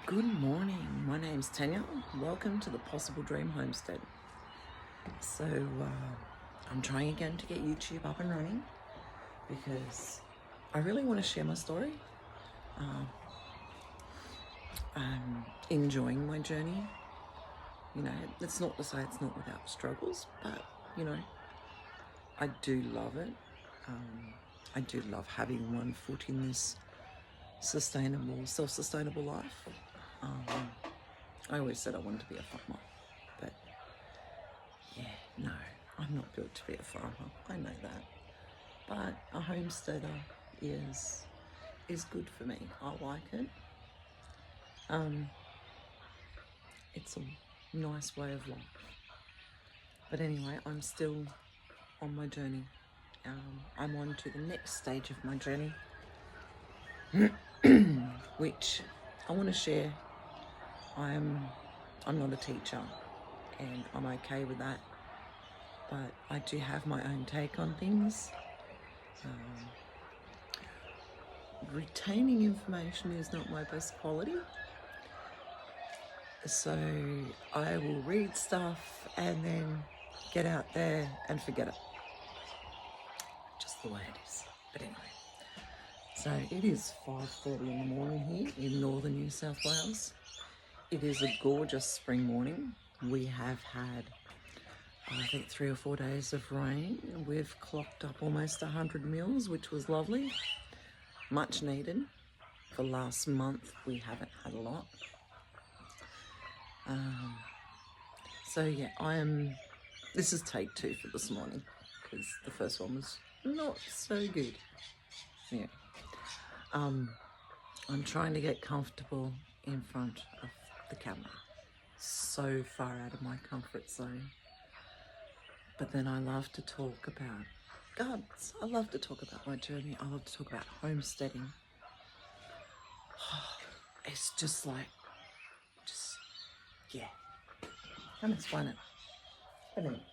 Good morning, my name's Tanya. Welcome to the Possible Dream Homestead. So I'm trying again to get YouTube up and running because I really want to share my story. I'm enjoying my journey. You know, it's not to say it's not without struggles, but you know, I do love it. I do love having one foot in this self-sustainable life. I always said I wanted to be a farmer, but yeah, no, I'm not built to be a farmer. I know that, but a homesteader is good for me. I like it. It's a nice way of life. But anyway, I'm still on my journey. I'm on to the next stage of my journey, which I want to share. I'm not a teacher, and I'm okay with that, but I do have my own take on things. Retaining information is not my best quality, so I will read stuff and then get out there and forget it. Just the way it is. But anyway, so it is 5:30 in the morning here in northern New South Wales. It is a gorgeous spring morning. We have had, I think, 3 or 4 days of rain. We've clocked up almost 100 mils, which was lovely. Much needed. For last month, we haven't had a lot. So yeah, this is take 2 for this morning, because the first one was not so good. Yeah. I'm trying to get comfortable in front of the camera. So far out of my comfort zone. But then I love to talk about gardens. I love to talk about my journey. I love to talk about homesteading. It's just yeah. Can't explain it. But anyway.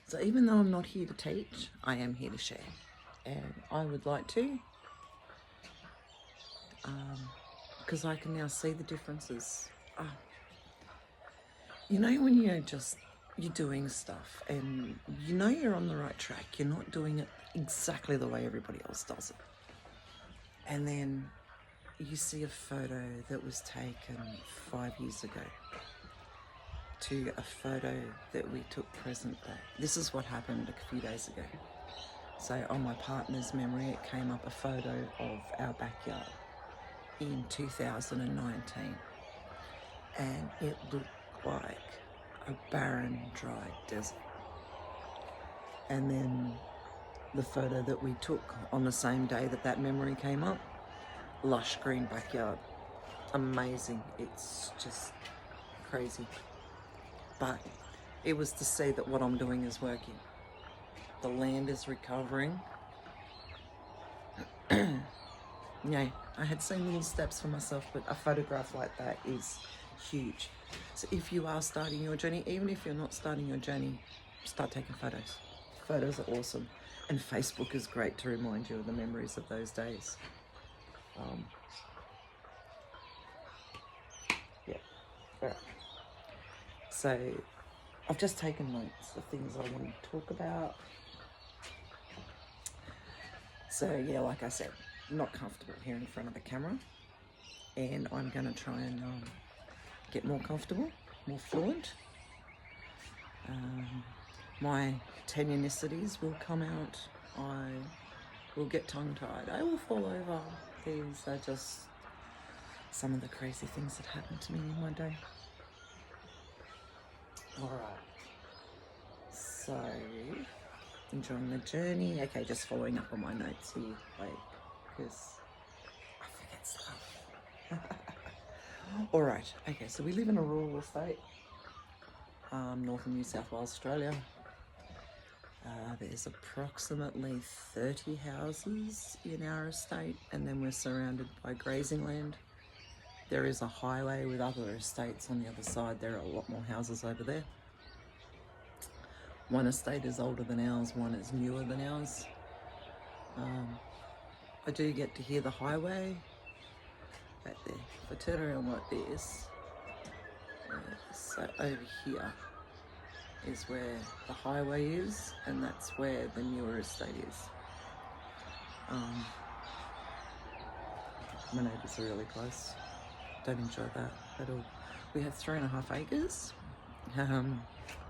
So even though I'm not here to teach, I am here to share. And I would like to, because I can now see the differences. You know, when you're doing stuff and you know you're on the right track, you're not doing it exactly the way everybody else does it. And then you see a photo that was taken 5 years ago to a photo that we took present day. This is what happened a few days ago. So on my partner's memory, it came up a photo of our backyard in 2019. And it looked like a barren, dry desert. And then the photo that we took on the same day that memory came up, lush green backyard. Amazing. It's just crazy. But it was to see that what I'm doing is working. The land is recovering. Yeah, I had seen little steps for myself, but a photograph like that is huge. So if you are starting your journey, even if you're not starting your journey, start taking photos. Photos are awesome. And Facebook is great to remind you of the memories of those days. Yeah. All right. So I've just taken notes of things I want to talk about. So yeah, like I said, not comfortable here in front of the camera, and I'm going to try and get more comfortable, more fluent. My Tanyanicities will come out. I will get tongue-tied. I will fall over. These are just some of the crazy things that happened to me in my day. All right. So, enjoying the journey. Okay, just following up on my notes here, like, because I forget stuff. All right. Okay, so we live in a rural estate, northern New South Wales, Australia. There's approximately 30 houses in our estate, and then we're surrounded by grazing land. There is a highway with other estates on the other side. There are a lot more houses over there. One estate is older than ours, one is newer than ours. I do get to hear the highway. right there. If I turn around like this, so over here is where the highway is, and that's where the newer estate is. My neighbours are really close. Don't enjoy that at all. We have 3.5 acres,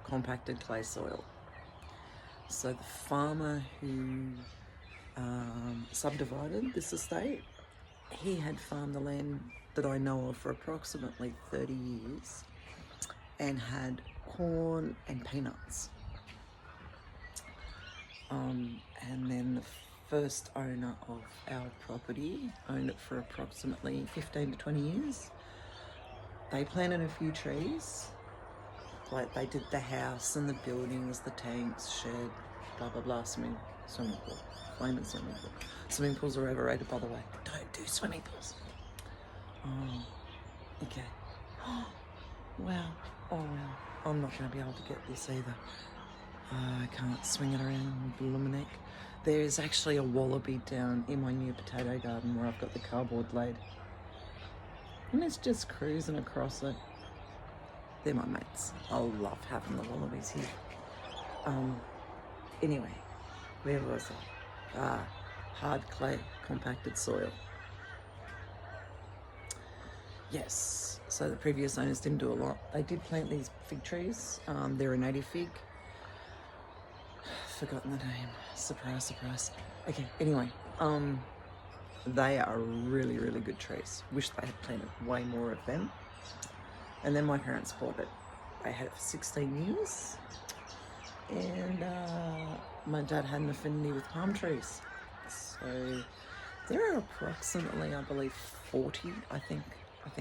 compacted clay soil. So the farmer who subdivided this estate, he had farmed the land that I know of for approximately 30 years and had corn and peanuts. And then the first owner of our property owned it for approximately 15 to 20 years. They planted a few trees, like they did the house and the buildings, the tanks, shed, blah, blah, blah, swimming pool, flaming swimming pool. Swimming pools are overrated, by the way. Don't do swimming pools. Okay. Wow. Oh, wow. I'm not going to be able to get this either. I can't swing it around my neck. There is actually a wallaby down in my new potato garden where I've got the cardboard laid. And it's just cruising across it. They're my mates. I love having the wallabies here. Anyway, where was I? Hard clay, compacted soil. Yes, so the previous owners didn't do a lot. They did plant these fig trees. They're a native fig. Forgotten the name. Surprise, surprise. Okay, anyway, they are really, really good trees. Wish they had planted way more of them. And then my parents bought it. They had it for 16 years. And my dad had an affinity with palm trees. So there are approximately, I believe, 40, I think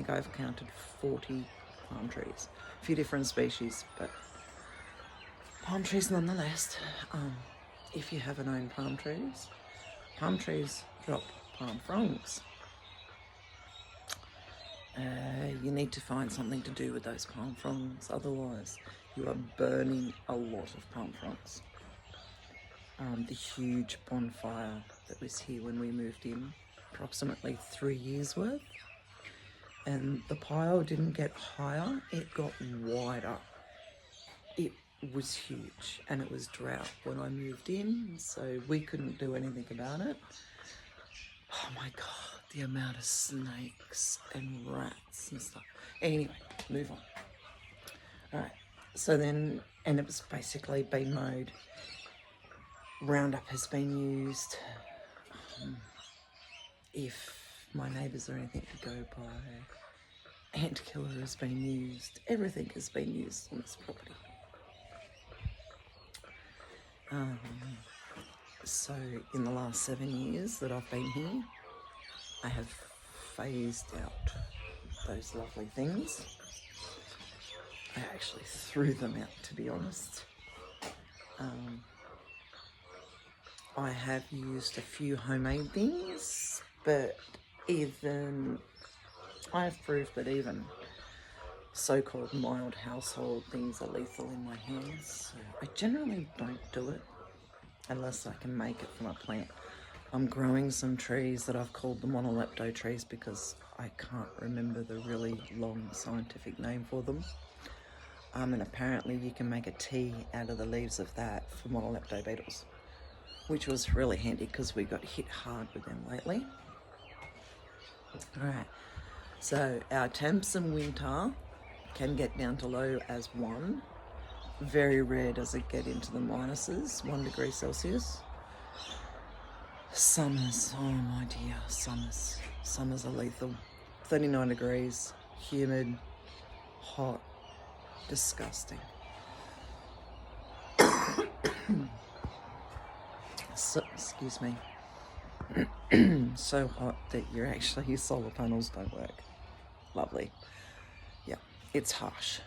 I've counted 40 palm trees. A few different species, but palm trees nonetheless. If you haven't owned palm trees drop palm fronds. You need to find something to do with those palm fronds, otherwise you are burning a lot of palm fronds. The huge bonfire that was here when we moved in, approximately 3 years worth, and the pile didn't get higher, it got wider. It was huge, and it was drought when I moved in, so we couldn't do anything about it. Oh my God, the amount of snakes and rats and stuff. Anyway, move on. All right, so then, and it was basically been mowed. Roundup has been used. If my neighbours are anything to go by, ant killer has been used. Everything has been used on this property. So in the last 7 years that I've been here, I have phased out those lovely things. I actually threw them out, to be honest. I have used a few homemade things, but even I have proved that even so-called mild household things are lethal in my hands. So I generally don't do it unless I can make it from a plant. I'm growing some trees that I've called the monolepto trees because I can't remember the really long scientific name for them. And apparently you can make a tea out of the leaves of that for monolepto beetles, which was really handy because we got hit hard with them lately. All right, so our temps in winter can get down to low as 1. Very rare does it get into the minuses, 1 degree Celsius. Summers, oh my dear, summers. Summers are lethal. 39 degrees, humid, hot, disgusting. So, excuse me. So hot that your solar panels don't work. Lovely. Yeah, it's harsh.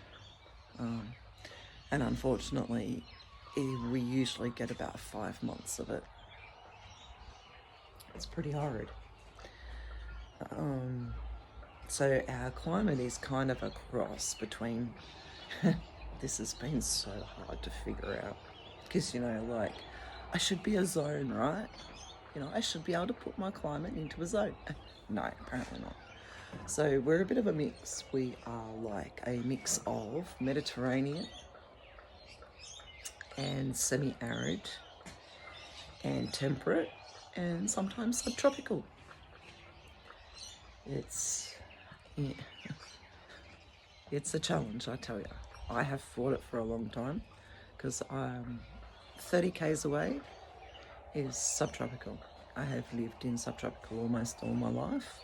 And unfortunately, we usually get about 5 months of it. It's pretty horrid. So our climate is kind of a cross between, this has been so hard to figure out. Because, like, I should be a zone, right? I should be able to put my climate into a zone. No, apparently not. So we're a bit of a mix. We are like a mix of Mediterranean and semi-arid and temperate and sometimes subtropical. It's, yeah, it's a challenge, I tell you. I have fought it for a long time because I'm 30 k's away is subtropical. I have lived in subtropical almost all my life.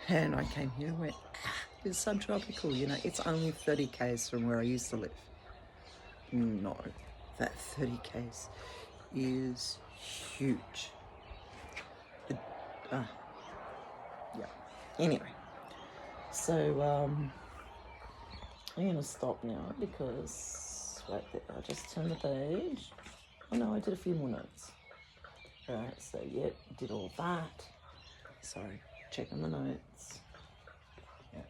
And I came here and went, it's subtropical, you know, it's only 30 k's from where I used to live. No, that 30 k's is huge. Yeah. Anyway, so I'm going to stop now because, right there, I just turned the page. Oh no, I did a few more notes. Alright, so yep, did all that. Sorry, checking the notes. Yeah.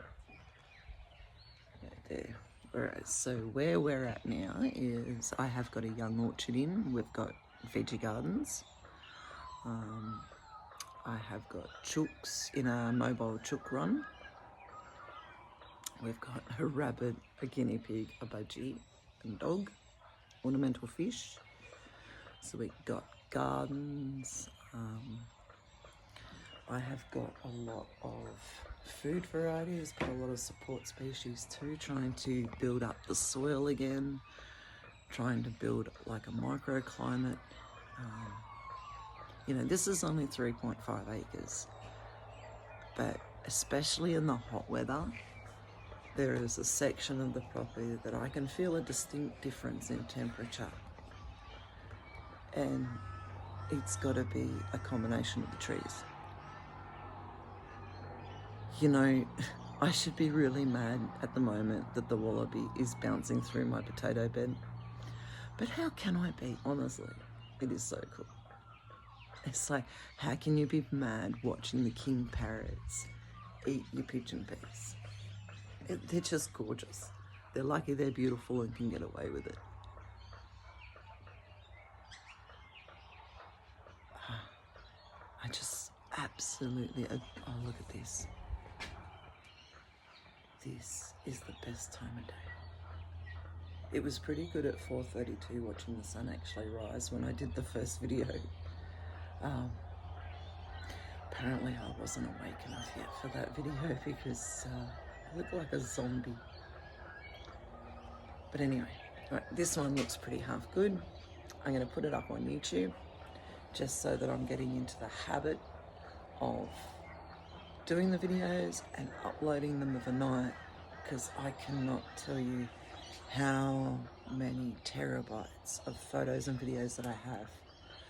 There. Alright, so where we're at now is I have got a young orchard in. We've got veggie gardens. I have got chooks in a mobile chook run. We've got a rabbit, a guinea pig, a budgie, and dog, ornamental fish. So we've got gardens. I have got a lot of food varieties, but a lot of support species too, trying to build up the soil again, trying to build like a microclimate. You know, this is only 3.5 acres, but especially in the hot weather, there is a section of the property that I can feel a distinct difference in temperature. And it's got to be a combination of the trees. You know, I should be really mad at the moment that the wallaby is bouncing through my potato bed. But how can I be? Honestly, it is so cool. It's like, how can you be mad watching the king parrots eat your pigeon peas? They're just gorgeous. They're lucky they're beautiful and can get away with it. I just absolutely, oh look at this. This is the best time of day. It was pretty good at 4:32 watching the sun actually rise when I did the first video. Apparently I wasn't awake enough yet for that video because I look like a zombie. But anyway, right, this one looks pretty half good. I'm going to put it up on YouTube just so that I'm getting into the habit of doing the videos and uploading them overnight, because I cannot tell you how many terabytes of photos and videos that I have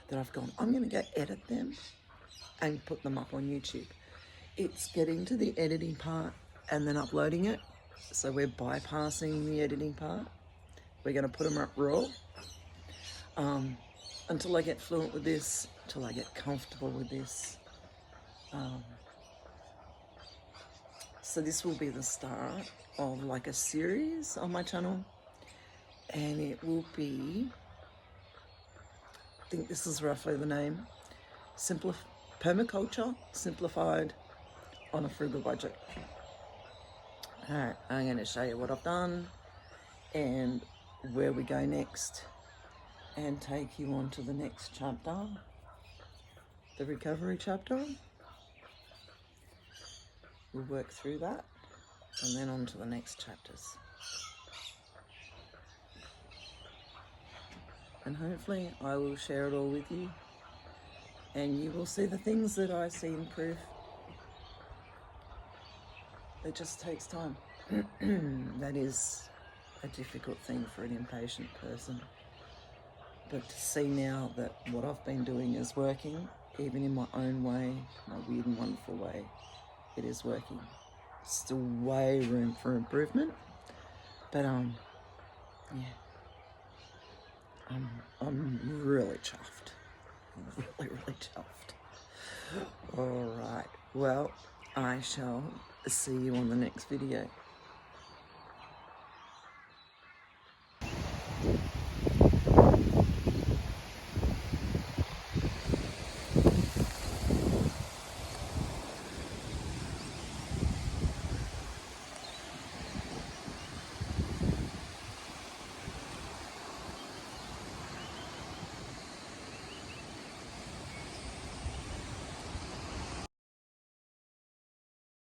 that I've gone, I'm going to go edit them and put them up on YouTube. It's getting to the editing part and then uploading it. So we're bypassing the editing part. We're going to put them up raw until I get fluent with this, until I get comfortable with this. So this will be the start of like a series on my channel, and it will be, I think this is roughly the name, Permaculture, Simplified on a Frugal Budget. Alright, I'm going to show you what I've done and where we go next, and take you on to the next chapter, the recovery chapter. We'll work through that and then on to the next chapters. And hopefully I will share it all with you and you will see the things that I see improve. It just takes time. That is a difficult thing for an impatient person. But to see now that what I've been doing is working, even in my own way, my weird and wonderful way, it is working. Still way room for improvement, but yeah, I'm really chuffed, really chuffed. All right, well, I shall see you on the next video.